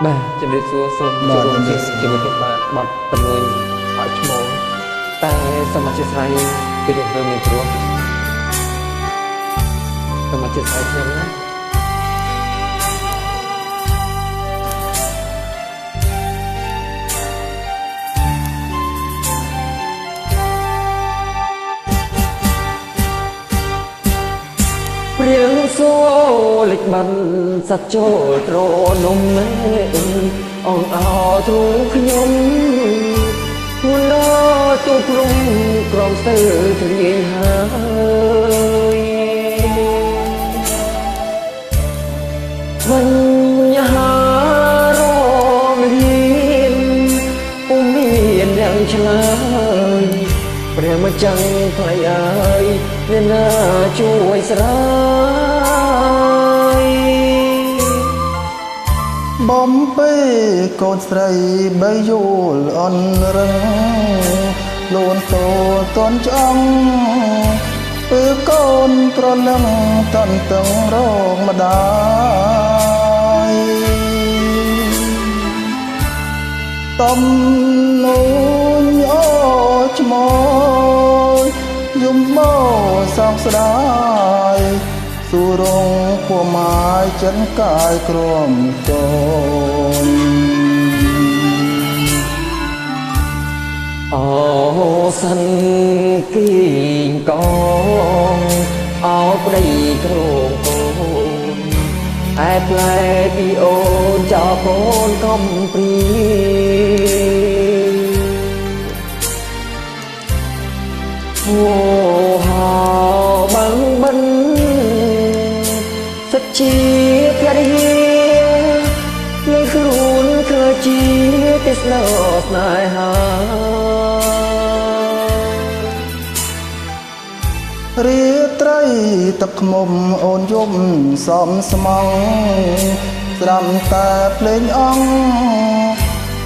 បាទជំរាបសួរសូមជួបរួមជាមួយខ្ញុំបាទបាត់តំណែងឲ្យឈ្មោះតែសមាជិកស្រីពីរស់មានព្រោះសមាជិកស្រីខ្ញុំណាព្រៀងសូលិចបានសត្វចូលត្រនំមេអងអោទ្រូងខ្ញុំខ្លួនដល់ទូព្រំក្រំស្ទើរជ្រាយហើយមិនហារមលៀនពុំមានយ៉ាងឆ្លើយព្រះម្ចាស់ថ្លៃអើយអ្នកណាជួយស្រាយបំពេកូនស្រីបីយល់អន់រឹងលូនតូតនឆ្អងគឺកូនត្រលឹងតន់តឹងរកម្ដាយតំនូនអូឈ្មោះយំមកសោកស្ដាយសួរងពូម៉ាយចិនកាយក្រមកូនអូសិនគីងកងអោប្តីក្រងកូនឯផ្លែពីអូនចោលកូនកំព្រីអូហោបាំងបិនសិតជាភរិយានឹងខ្លួនធ្វើជាទេសនាស្នេហារាត្រីទឹកខ្មុំអូនយំសំស្មងស្រាំតែភ្លេងអង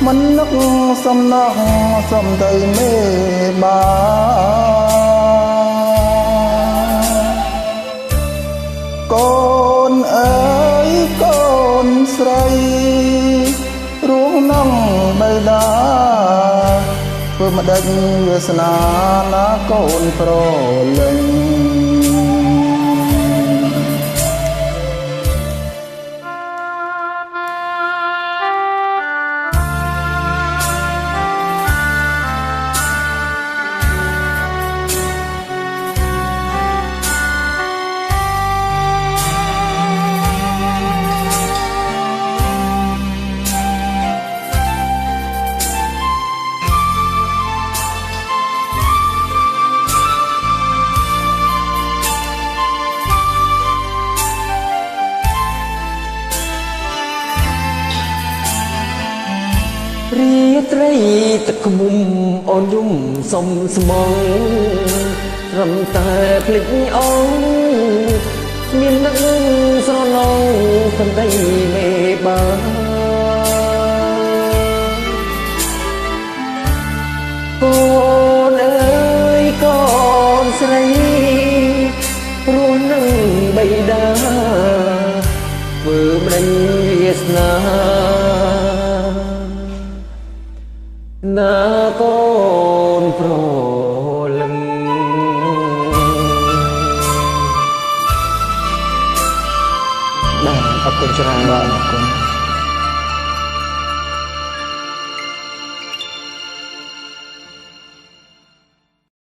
មិននឹកសំណោះសំដីមេបាកូនអើយកូនស្រីរួងនងបៃតាធ្វើម្ដេចវាសនាណាកូនប្រលឹងរាត្រីទឹកខ្មុំអូនយំសំស្មងត្រឹមតែភ្លេចអងមាននឹកស្រណងសំដីមេបាកូនអើយកូនស្រីរស់នឹងបៃតាធ្វើម្ដេចវាសនាណា